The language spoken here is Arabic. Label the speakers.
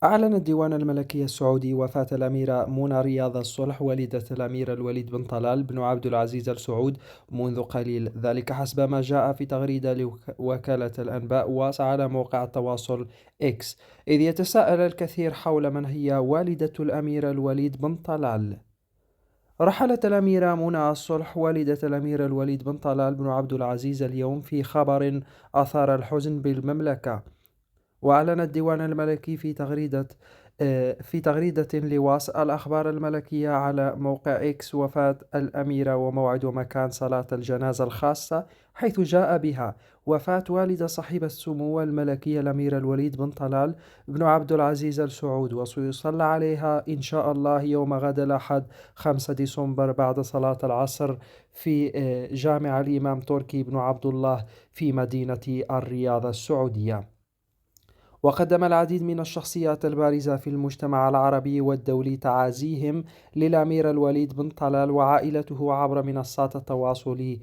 Speaker 1: أعلن الديوان الملكي السعودي وفاة الأميرة منى رياض الصلح والدة الأمير الوليد بن طلال بن عبد العزيز ال سعود منذ قليل، ذلك حسب ما جاء في تغريدة لوكالة الأنباء واسعة على موقع التواصل إكس، إذ يتساءل الكثير حول من هي والدة الأمير الوليد بن طلال. رحلت الأميرة منى الصلح والدة الأمير الوليد بن طلال بن عبد العزيز اليوم في خبر أثار الحزن بالمملكة. وأعلن الديوان الملكي في تغريدة لوصل الأخبار الملكية على موقع إكس وفاة الأميرة وموعد ومكان صلاة الجنازة الخاصة حيث جاء بها. وفاة والدة صاحب السمو الملكية الأمير الوليد بن طلال بن عبد العزيز آل سعود، وسيصلى عليها إن شاء الله يوم غد الأحد 5 ديسمبر بعد صلاة العصر في جامع الإمام تركي بن عبد الله في مدينة الرياض السعودية. وقدم العديد من الشخصيات البارزة في المجتمع العربي والدولي تعازيهم للأمير الوليد بن طلال وعائلته عبر منصات التواصل